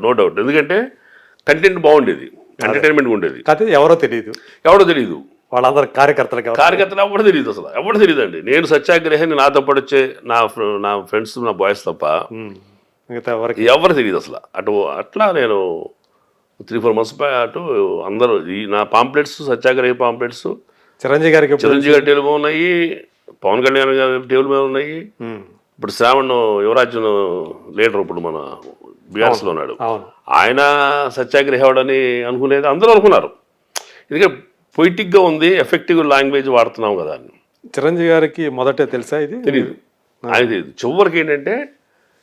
No doubt. ఎందుకంటే content బాగుండేది, entertainment ఉండేది. కాకపోతే ఎవరో తెలియదు వాళ్ళందరూ కార్యకర్తలు ఎవరు తెలియదు, అసలు ఎవరు తెలియదు అండి. నేను సత్యాగ్రహాన్ని నాతో పాటు వచ్చే నా ఫ్రెండ్స్, నా బాయ్స్ తప్ప మిగతా ఎవరు తెలియదు అసలు. అట్లా నేను 3-4 months అటు అందరూ నా పాంప్లెట్స్, సత్యాగ్రహ పాంప్లెట్స్ చిరంజీవి గారి టేబుల్ మీద ఉన్నాయి, పవన్ కళ్యాణ్ గారి టేబుల్ మీద ఉన్నాయి. ఇప్పుడు శ్రావణ్ యువరాజన్ లీడర్ ఇప్పుడు మన బీఆర్ఎస్లో ఉన్నాడు, ఆయన సత్యాగ్రహవాడని అనుకునేది అందరూ అనుకున్నారు. ఎందుకంటే పొయిటిక్గా ఉంది, ఎఫెక్టివ్ లాంగ్వేజ్ వాడుతున్నాం కదా. చిరంజీవి గారికి మొదటే తెలుసా ఇది? తెలియదు, ఆయన తెలియదు. చివరికి ఏంటంటే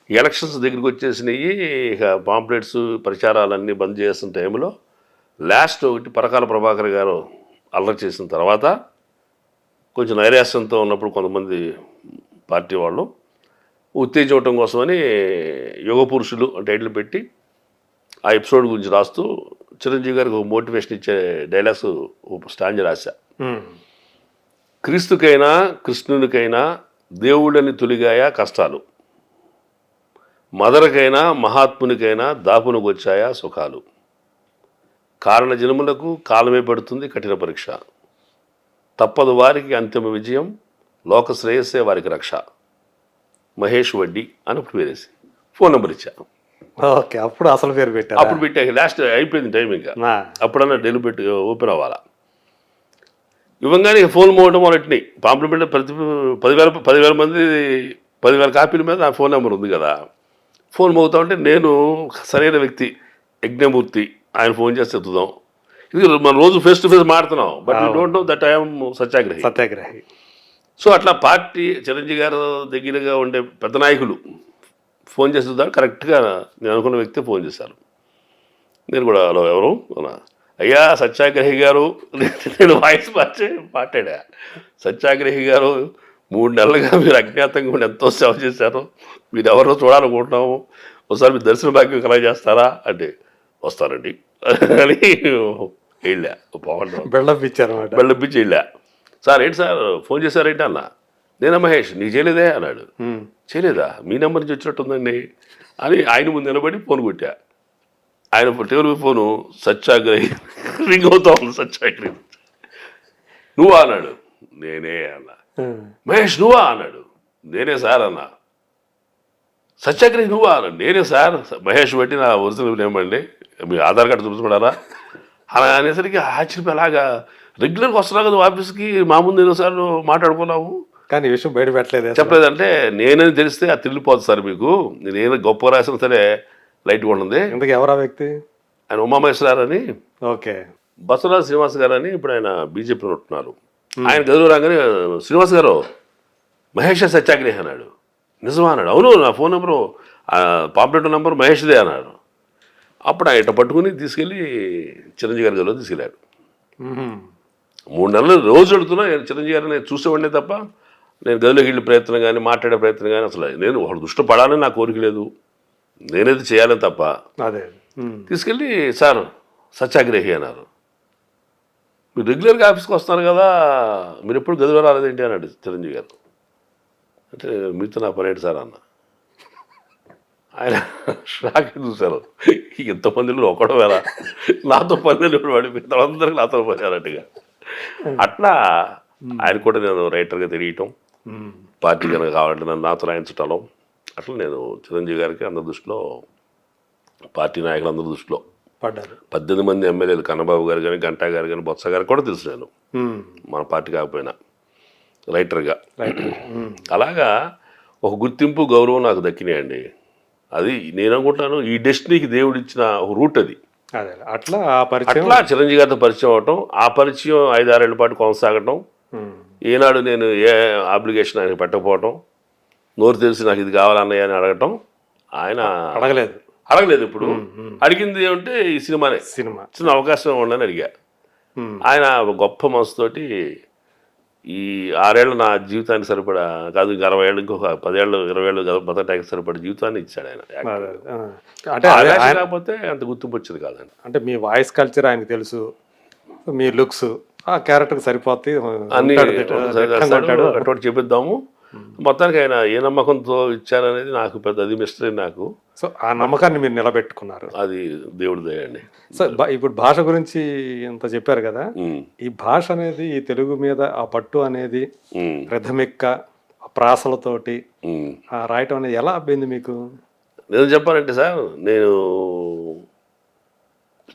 ఎలక్షన్స్ దగ్గరికి వచ్చేసినాయి, ఇక పాంప్లెట్స్ ప్రచారాలన్నీ బంద్ చేస్తున్న టైంలో లాస్ట్ ఒకటి పరకాల ప్రభాకర్ గారు అల్లరి చేసిన తర్వాత కొంచెం నైరాశ్యంతో ఉన్నప్పుడు కొంతమంది పార్టీ వాళ్ళు ఉత్తేజించడం కోసమని యుగ పురుషులు టైటిల్ పెట్టి ఆ ఎపిసోడ్ గురించి రాస్తూ చిరంజీవి గారికి ఒక మోటివేషన్ ఇచ్చే డైలాగ్స్ స్టాంజ్ రాశా. క్రీస్తుకైనా కృష్ణునికైనా దేవుళ్ళని తొలిగాయ కష్టాలు, మదరకైనా మహాత్మునికైనా దాపునకు వచ్చాయా సుఖాలు, కారణ జన్ములకు కాలమే పడుతుంది కఠిన పరీక్ష, తప్పదు వారికి అంతిమ విజయం, లోక శ్రేయస్సే వారికి రక్ష, మహేష్ వడ్డీ అని అప్పుడు పేరేసి ఫోన్ నెంబర్ ఇచ్చా. ఓకే, అప్పుడు అసలు పేరు పెట్టా. అప్పుడు పెట్టాక లాస్ట్ అయిపోయింది టైం, ఇంకా అప్పుడన్నా డెలి పెట్టి ఓపెన్ అవ్వాలా. ఇవ్వగానే ఫోన్ మోగడం మొదలెట్టినాయి. పాంప్లిమెంట్ ప్రతి 10,000 కాపీల మీద నా ఫోన్ నెంబర్ ఉంది కదా. ఫోన్ మోగుతా ఉంటే నేను సరైన వ్యక్తి యజ్ఞమూర్తి, ఆయన ఫోన్ చేస్తే ఎత్తుదాం. ఇది మనం రోజు ఫేస్ టు ఫేస్ మాడుతున్నాం, but you don't know that I'm satyagrahi. So అట్లా పార్టీ చిరంజీవి గారు దగ్గరగా ఉండే పెద్ద నాయకులు ఫోన్ చేసేదా కరెక్ట్గా నేను అనుకున్న వ్యక్తి ఫోన్ చేశారు. నేను కూడా హలో ఎవరు అయ్యా సత్యాగ్రహి గారు, నేను వాయిస్ మాట్లాడా. సత్యాగ్రహి గారు 3 నెలలుగా మీరు అజ్ఞాతంగా ఉండి ఎంతో సేవ చేశారు, మీరు ఎవరో చూడాలనుకుంటున్నాము, ఒకసారి మీరు దర్శన భాగ్యం కలగ చేస్తారా అంటే వస్తారండి అని వెళ్ళా. బెళ్ళప్పించి వెళ్ళా. సార్ ఏంటి సార్ ఫోన్ చేశారేంటి అన్న. నేనా మహేష్, నీకు చేయలేదే అన్నాడు. చేయలేదా, మీ నెంబర్ నుంచి వచ్చినట్టుందండి అని ఆయన ముందు నిలబడి ఫోన్ కొట్టా. ఆయన టేబుల్ ఫోను సత్యాగ్రహి రింగ్ అవుతా ఉంది. సత్యాగ్రహి నువ్వా అన్నాడు. నేనే అన్నా. మహేష్ నువ్వా అన్నాడు. నేనే సార్ అన్నా. సత్యాగ్రహి నువ్వా అన్నాడు. నేనే సార్. మహేష్ బట్టి నా ఒరిజినల్ ఏమండి, మీ ఆధార్ కార్డు చూపించుకున్నారా అలా అనేసరికి ఆశ్చర్యం. అలాగా రెగ్యులర్గా వస్తున్నావు కదా ఆఫీస్కి, మా ముందు ఎన్నోసార్లు మాట్లాడుకున్నాము కానీ విషయం బయట పెట్టలేదు. చెప్పలేదంటే నేనని తెలిస్తే అది తిరిగిపోతుంది సార్ మీకు, నేను గొప్ప రాసిన సరే లైట్గా ఉంటుంది. ఎందుకు ఎవరా వ్యక్తి? ఆయన ఉమామహేశ్వర అని, ఓకే, బసవరాజు శ్రీనివాస్ గారు అని ఇప్పుడు ఆయన బీజేపీలో ఉంటున్నారు. ఆయన గదువు రాగానే శ్రీనివాస్ గారు మహేష్ సత్యాగ్రహి అన్నాడు. నిజమా అన్నాడు. అవును, నా ఫోన్ నెంబరు పాపులేటర్ నెంబర్ మహేష్దే అన్నాడు. అప్పుడు ఆయన ఇట్ట పట్టుకుని తీసుకెళ్ళి చిరంజీవి గారి గదిలో తీసుకెళ్ళాడు. 3 నెలలు రోజు వెళుతున్నా చిరంజీవి గారిని నేను చూసేవాడినే తప్ప నేను గదిలోకి వెళ్ళే ప్రయత్నం కానీ మాట్లాడే ప్రయత్నం కానీ అసలు నేను ఒకడు దృష్టి పడాలని నా కోరిక లేదు, నేనైతే చేయాలని తప్ప. అదే తీసుకెళ్ళి సార్ సత్యాగ్రహి అన్నారు. మీరు రెగ్యులర్గా ఆఫీస్కి వస్తున్నారు కదా, మీరు ఎప్పుడు గదిలో రాలేదేంటి అన్నాడు చిరంజీవి గారు. అంటే మీతో నా పని ఏంటి సార్ అన్న. ఆయన షాక్ చూశారు. ఎంతమందిలో ఒకడో వేళ నాతో పనులు పడిపోయి అందరికీ నాతో పోయారట్టుగా. అట్లా ఆయన కూడా నేను రైటర్గా తిరగటం, పార్టీ కనుక కావాలంటే నన్ను నాతో రాయించటం, అట్లా నేను చిరంజీవి గారికి అందరి దృష్టిలో, పార్టీ నాయకులందరి దృష్టిలో పడ్డారు. 18 మంది ఎమ్మెల్యేలు, కన్నబాబు గారు కానీ, గంటా గారు కానీ, బొత్స గారు కూడా తెలుసు నేను, మన పార్టీ కాకపోయినా రైటర్గా. అలాగా ఒక గుర్తింపు, గౌరవం నాకు దక్కినాయండి. అది నేను అనుకుంటాను ఈ డెస్టినీకి దేవుడు ఇచ్చిన ఒక రూట్ అది. అట్లా చిరంజీవి గారితో పరిచయం అవటం, ఆ పరిచయం 5-6 ఏళ్ల పాటు కొనసాగటం. ఏనాడు నేను ఏ అప్లికేషన్ ఆయనకి పెట్టకపోవటం, నోరు తెలిసి నాకు ఇది కావాలన్నయ్య అని అడగటం. ఆయన అడగలేదు. ఇప్పుడు అడిగింది ఏమంటే ఈ సినిమా చిన్న అవకాశం ఉండని అడిగా. ఆయన గొప్ప మనసుతోటి ఈ 6 ఏళ్ళు నా జీవితానికి సరిపడా కాదు, 60 ఏళ్ళు, ఇంకొక 10 ఏళ్ళు 20 ఏళ్ళు బతకడానికి సరిపడా జీవితాన్ని ఇచ్చాడు ఆయన. అంటే కాకపోతే అంత గుర్తింపు వచ్చేది కాదండి. అంటే మీ వాయిస్ కల్చర్ ఆయనకు తెలుసు, మీ లుక్స్ ఆ క్యారెక్టర్కి సరిపోతాయి అన్ని అటువంటి చెప్పిద్దాము. మొత్తానికి ఆయన ఏ నమ్మకంతో ఇచ్చారనేది నాకు పెద్ద అది మిస్టరీ నాకు. సో ఆ నమ్మకాన్ని మీరు నిలబెట్టుకున్నారు. అది దేవుడి దయ అండి. సో ఇప్పుడు భాష గురించి ఇంత చెప్పారు కదా, ఉమ్, ఈ భాష అనేది ఈ తెలుగు మీద ఆ పట్టు అనేది ఉమ్, రథమిక్క ఆ ప్రాసలతోటి ఉమ్. రాయటం అనేది ఎలా అబ్బింది మీకు? నేను చెప్పాలంటే సార్, నేను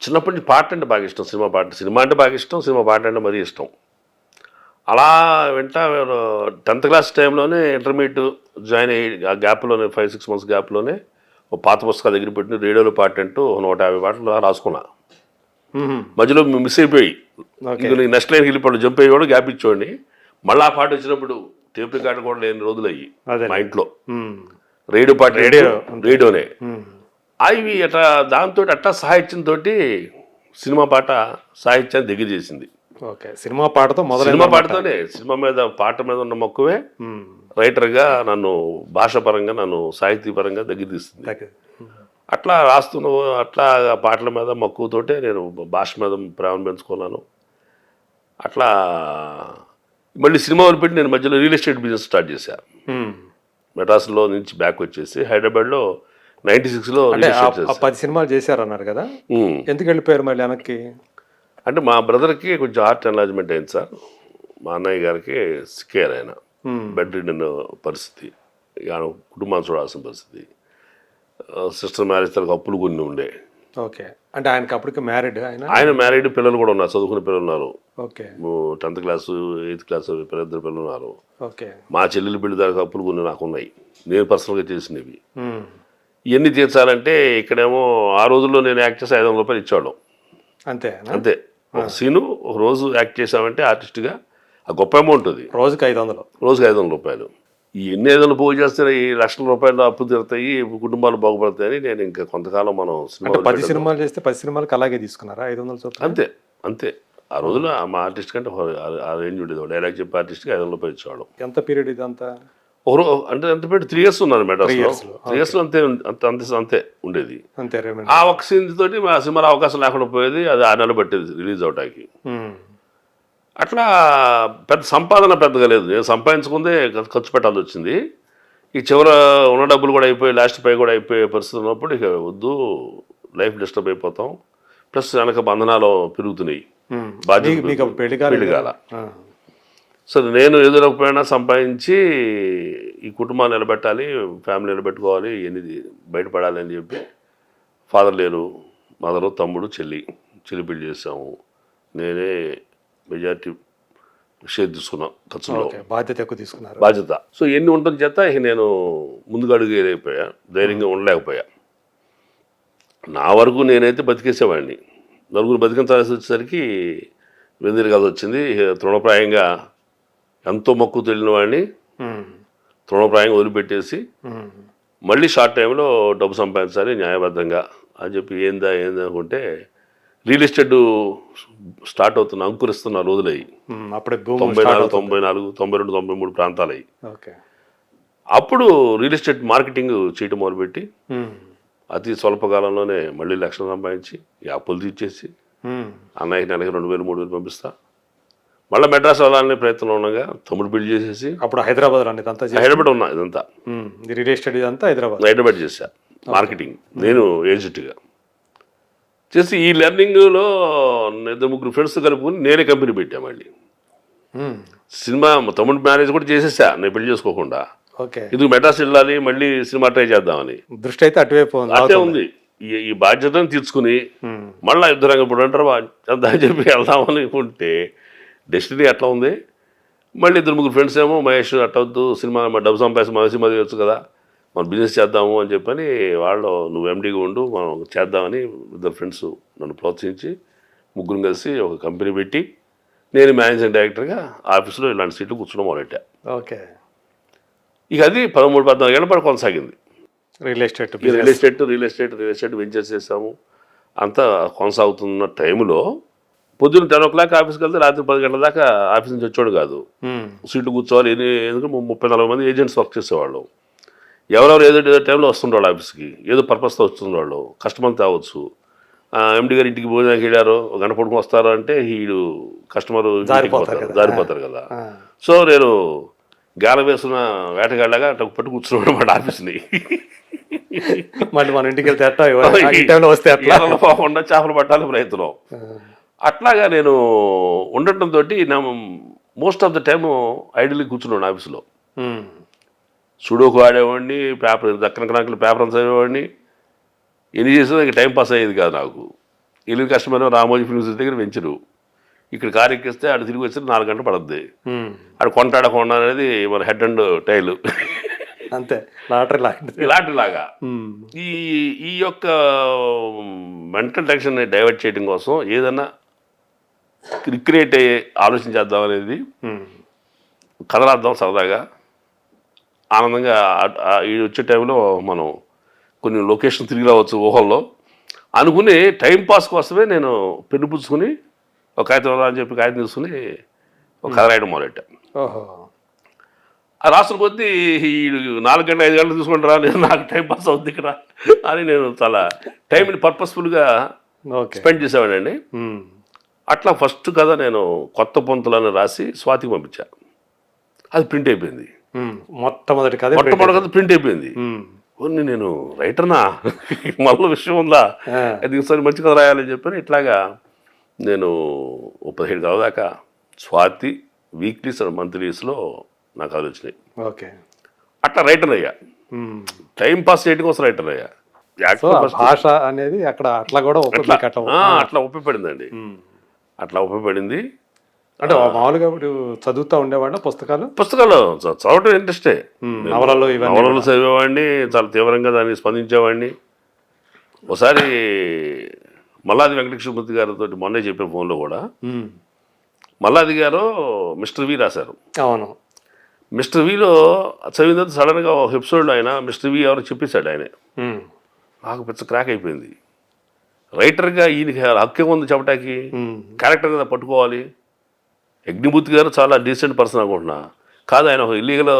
చిన్నప్పటి నుంచి పాట అంటే బాగా ఇష్టం. సినిమా అంటే బాగా ఇష్టం, సినిమా పాట అంటే మరీ ఇష్టం. అలా వెంట 10th క్లాస్ టైంలోనే ఇంటర్మీడియట్ జాయిన్ అయ్యి ఆ గ్యాప్లోనే 5-6 months గ్యాప్లోనే ఒక పాత పుస్తకాల దగ్గర పెట్టి రేడియోలో పాట అంటూ 150 పాటలు రాసుకున్నా. మధ్యలో మిస్ అయిపోయి ఇంక నీకు నెక్స్ట్ లైన్కి వెళ్ళిపోయి జంప్ అయ్యేవాడు, గ్యాప్ ఇచ్చేవాడిని. మళ్ళీ ఆ పాట వచ్చినప్పుడు టేప్ రికార్డు కూడా లేని రోజులు అయ్యి మా ఇంట్లో రేడియో పాట రేడియోనే అవి అట్లా దాంతో అట్టా సాహిత్యంతో సినిమా పాట సాహిత్యాన్ని దగ్గర చేసింది. ఓకే, సినిమా పాటతో సినిమా పాటతోనే సినిమా మీద పాట మీద ఉన్న మక్కువే రైటర్గా నన్ను భాషాపరంగా నన్ను సాహితీపరంగా దగ్గర తీస్తుంది. అట్లా అట్లా పాటల మీద మక్కువతోటే నేను భాష మీద ప్రేమ పెంచుకున్నాను. అట్లా మళ్ళీ సినిమా వదిలిపెట్టి నేను మధ్యలో రియల్ ఎస్టేట్ బిజినెస్ స్టార్ట్ చేశాను. మెడ్రాస్లో నుంచి బ్యాక్ వచ్చేసి హైదరాబాద్లో 96లో రియల్ ఎస్టేట్ చేశాను. 10 సినిమాలు చేశారన్నారు కదా, ఎందుకు వెళ్ళిపోయారు మళ్ళీ వెనక్కి? అంటే మా బ్రదర్కి కొంచెం హార్ట్ ఎన్లాజ్మెంట్ అయింది సార్. మా అన్నయ్య గారికి సిక్కారు ఆయన, బెడ్ రిడన్ పరిస్థితి, ఆయన కుటుంబాన్ని చూడాల్సిన పరిస్థితి. సిస్టర్ మ్యారేజ్ తనకు అప్పులు కొన్ని ఉండే. ఓకే, అంటే ఆయనకి అప్పటికి మ్యారీడ్? ఆయన మ్యారీడ్, పిల్లలు కూడా ఉన్నారు, చదువుకునే పిల్లలు ఉన్నారు. Okay, 10th class 8th class ఇద్దరు పిల్లలు ఉన్నారు. ఓకే, మా చెల్లెలు పెళ్లి దాకా అప్పులు కొన్ని నాకు ఉన్నాయి, నేను పర్సనల్గా చేసినవి. ఇవన్నీ తీర్చాలంటే ఇక్కడేమో ఆ రోజుల్లో నేను యాక్ట్ చేసి 500 రూపాయలు ఇచ్చేవాళ్ళం. అంతే ఒక సీను ఒక రోజు యాక్ట్ చేసామంటే ఆర్టిస్ట్గా ఆ గొప్ప అమౌంట్ అది. రోజుకి 500? రోజుకి 500 రూపాయలు. ఈ ఎన్ని 500 పోగు చేస్తే ఈ లక్షల రూపాయలు అప్పు తీరుతాయి, కుటుంబాలు బాగుపడతాయని నేను ఇంకా కొంతకాలం మనం 10 సినిమాలు చేస్తే 10 సినిమాలకు అలాగే తీసుకున్నారా 500 చొప్పున? అంతే అంతే. ఆ రోజుల్లో మా ఆర్టిస్ట్ కంటే ఆ రేంజ్ ఉండేది. డైలాగ్ చెప్పే ఆర్టిస్ట్కి 500 రూపాయలు ఇచ్చేవాళ్ళం. ఎంత పీరియడ్ ఇదంతా? అంటే ఎంత పెట్టి 3 years ఉన్నాను మెడ్రాస్లో. 3 years అంతే ఉండేది. అంతే. ఆ ఒక్క సీన్ తోటి మా సినిమాలో అవకాశం లేకుండా పోయేది. అది 6 నెలలు పట్టేది రిలీజ్ అవడానికి. అట్లా పెద్ద సంపాదన పెద్దగా లేదు, నేను సంపాదించుకుందే ఖర్చు పెట్టాల్సి వచ్చింది. ఈ చివర ఉన్న డబ్బులు కూడా అయిపోయి లాస్ట్ పై కూడా అయిపోయే పరిస్థితి ఉన్నప్పుడు ఇక వద్దు, లైఫ్ డిస్టర్బ్ అయిపోతాం, ప్లస్ వెనక బంధనాలు పెరుగుతున్నాయి, బాధ్యత పెళ్లిగాల. సో నేను ఎదురకపోయినా సంపాదించి ఈ కుటుంబాన్ని నిలబెట్టాలి, ఫ్యామిలీ నిలబెట్టుకోవాలి, ఎన్ని బయటపడాలి అని చెప్పి ఫాదర్ లేరు, మదరు, తమ్ముడు, చెల్లి పెళ్లి చేసాము. నేనే మెజారిటీ షేర్ తీసుకున్నా ఖర్చులో, బాధ్యత ఎక్కువ తీసుకున్నారు. బాధ్యత. సో ఎన్ని ఉండటం చేత ఇక నేను ముందుగా అడుగులేకపోయా, ధైర్యంగా ఉండలేకపోయా. నా వరకు నేనైతే బతికేసేవాడిని. నలుగురు బతికించాల్సి వచ్చేసరికి వెదిరిగాల్సి వచ్చింది. తృణప్రాయంగా ఎంతో మక్కువ తెలియని వాడిని తృణప్రాయంగా వదిలిపెట్టేసి మళ్ళీ షార్ట్ టైంలో డబ్బు సంపాదించాలి న్యాయబద్ధంగా అని చెప్పి ఏందా అనుకుంటే రియల్ ఎస్టేట్ స్టార్ట్ అవుతున్న అంకురిస్తున్న రోజులయ్యి 94, 94, 92, 93 ప్రాంతాలు అయ్యి. అప్పుడు రియల్ ఎస్టేట్ మార్కెటింగ్ చేయటం మొదలుపెట్టి అతి స్వల్ప కాలంలోనే మళ్ళీ లక్షలు సంపాదించి ఈ అప్పులు తీర్చేసి అన్నయ్యకి నెలకి 2,000, 3,000 పంపిస్తా. మళ్ళీ మెడ్రాస్ వెళ్ళాలనే ప్రయత్నంలో ఉండగా తమ్ముడు బిల్డ్ చేసేసి అప్పుడు హైదరాబాద్ ఉన్నా. ఇదంతా రియల్ ఎస్టేట్ ఇదంతా హైదరాబాద్ చేశా మార్కెటింగ్ నేను ఏజెంట్గా చేసి. ఈ లెర్నింగ్లో 2-3 ఫ్రెండ్స్ కలుపుకుని నేనే కంపెనీ పెట్టా. మళ్ళీ సినిమా తమ్ముడు మ్యారేజ్ కూడా చేసేసా నేను పెళ్లి చేసుకోకుండా. ఇది మెడ్రాస్ వెళ్ళాలి, మళ్ళీ సినిమా ట్రై చేద్దామని దృష్టి అయితే అటువైపు అదే ఉంది. ఈ బాధ్యతను తీర్చుకుని మళ్ళీ యుద్ధరంగం ఇప్పుడు అంటారు అని చెప్పి వెళ్దామని అనుకుంటే డెస్టినీ అట్లా ఉంది. మళ్ళీ 2-3 ఫ్రెండ్స్ ఏమో మహేష్ అట్టవద్దు, సినిమా డబ్బు సంపాదించి మన సినిమా తీయచ్చు కదా, మనం బిజినెస్ చేద్దాము అని చెప్పని వాళ్ళు నువ్వు ఎండీగా ఉండు మనం చేద్దామని 2 ఫ్రెండ్స్ నన్ను ప్రోత్సహించి 3 కలిసి ఒక కంపెనీ పెట్టి నేను మేనేజింగ్ డైరెక్టర్గా ఆఫీస్లో ఇలాంటి సీట్లు కూర్చోడం మొదలెట్టా. ఇక అది 13-14 ఏళ్ళ పాటు కొనసాగింది. రియల్ ఎస్టేట్ వెంచర్స్ చేసాము. అంతా కొనసాగుతున్న టైంలో పొద్దున్న 10 o'clock ఆఫీస్కి వెళ్తే రాత్రి 10 గంటల దాకా ఆఫీస్ నుంచి వచ్చాడు కాదు. సీట్లు కూర్చోవాలి. ఎందుకంటే 30-40 మంది ఏజెంట్స్ వర్క్ చేసేవాళ్ళు. ఎవరెవరు ఏదో టైంలో వస్తుండేవాళ్ళు ఆఫీస్కి, ఏదో పర్పస్తో వస్తుండేవాళ్ళు. కస్టమర్ తేవచ్చు. ఎండి గారు ఇంటికి భోజనానికి వెళ్ళారు, 1 గంట పడుకుని వస్తారు అంటే వీడు కస్టమర్ జారిపోతారు కదా. సో నేను గాల వేసుకున్న వేటగాళ్ళగా అట్లా పట్టు కూర్చున్నాడు అన్నమాట ఆఫీస్ని. మళ్ళీ మన ఇంటికి వెళ్తే అట్లా ఈ టైంలో వస్తే అట్లా ఏళ్ళలో పోకుండా చేపలు పట్టాలి ప్రయత్నం. అట్లాగా నేను ఉండటంతో నా most of the time ideally కూర్చున్నాను ఆఫీస్లో. ఉమ్. సుడోకు ఆడేవాడిని, పేపర్ దక్కన కణాకులు పేపర్ అంతా చదివేవాడిని. ఎన్ని చేసినా ఇంకా టైం పాస్ అయ్యేది కాదు నాకు. ఇల్లు కష్టమైన రామోజీ ఫిల్మ్స్ దగ్గర వెంచరు. ఇక్కడ కారు ఎక్కిస్తే ఆడు తిరిగి వచ్చి 4 గంటలు పడుద్ది. ఉమ్. ఆడు కొంటాడకుండా అనేది మన హెడ్ అండ్ టైల్ అంతే లాటరీ లాంటిది. ఇలాంటి లాగా. ఉమ్. ఈ ఈ యొక్క మెంటల్ టెన్షన్ని డైవర్ట్ చేయడం కోసం ఏదన్నా రిక్రియేట్ అయ్యే ఆలోచన చేద్దాం అనేది, ఉమ్. కథ రాద్దాం సరదాగా ఆనందంగా ఈ వచ్చే టైంలో మనం కొన్ని లొకేషన్ తిరిగి రావచ్చు ఊహల్లో అనుకుని టైం పాస్ కోసమే నేను పెన్ను పుచ్చుకుని ఒక కాగితం అని చెప్పి కాగితం తీసుకుని ఒక కథ రాయడం మొదలెట్టాను. ఓహో. ఆ రాసిన కొద్దీ ఈ 4 గంటలు 5 గంటలు తీసుకుంటారా, నేను నాకు టైం పాస్ అవుద్ది ఇక్కడ అని నేను చాలా టైంని పర్పస్ఫుల్గా ఓకే. స్పెండ్ చేసేవాడండి. ఉమ్. అట్లా ఫస్ట్ కథ నేను కొత్త పొంతులను రాసి స్వాతికి పంపించాను. అది ప్రింట్ అయిపోయింది. ఉమ్. మొట్టమొదటి కథ మొట్టమొదటి కథ ప్రింట్ అయిపోయింది. ఉమ్. ఓన్లీ నేను రైటర్నా మళ్ళీ విషయం ఉందా, ఆ. అది ఒకసారి మంచి కథ రాయాలని చెప్పని ఇట్లాగా నేను 17 కథ దాకా స్వాతి వీక్లీస్ అండ్ మంత్లీస్లో నా కథలు వచ్చినాయి. ఓకే. అట్లా రైటర్ అయ్యా. ఉమ్. టైం పాస్ చేయడం కోసం రైటర్ అయ్యా. సో యాక్చువల్ ఆ ఫస్ట్ భాష అనేది అక్కడ అట్లా కూడా అట్లా ఉపయోగపడిందండి. అట్లా ఉపయోగపడింది. అంటే మామూలుగా ఇప్పుడు చదువుతూ ఉండేవాడిన పుస్తకాలు పుస్తకాలు చదవటం ఇంట్రెస్టే. నవలలు ఇవన్నీ నవలలు చదివేవాడిని, చాలా తీవ్రంగా దాన్ని స్పందించేవాడిని. ఒకసారి మల్లాది వెంకటకృష్ణమూర్తి గారితో మొన్నే చెప్పే ఫోన్లో కూడా ఉమ్. మల్లాది గారు మిస్టర్ వి రాశారు. అవును. మిస్టర్ విలో చదివిన తర్వాత సడన్గా ఒక ఎపిసోడ్లో ఆయన మిస్టర్ వి ఎవరో చెప్పేశాడు ఆయన. ఉమ్. నాకు పెద్ద క్రాక్ అయిపోయింది. రైటర్గా ఈయనకి హక్కు ఉంది చెప్పటానికి, ఉమ్. క్యారెక్టర్ కదా పట్టుకోవాలి. యజ్ఞమూర్తి గారు చాలా డీసెంట్ పర్సన్ అనుకుంటున్నా, కాదు ఆయన ఇల్లీగల్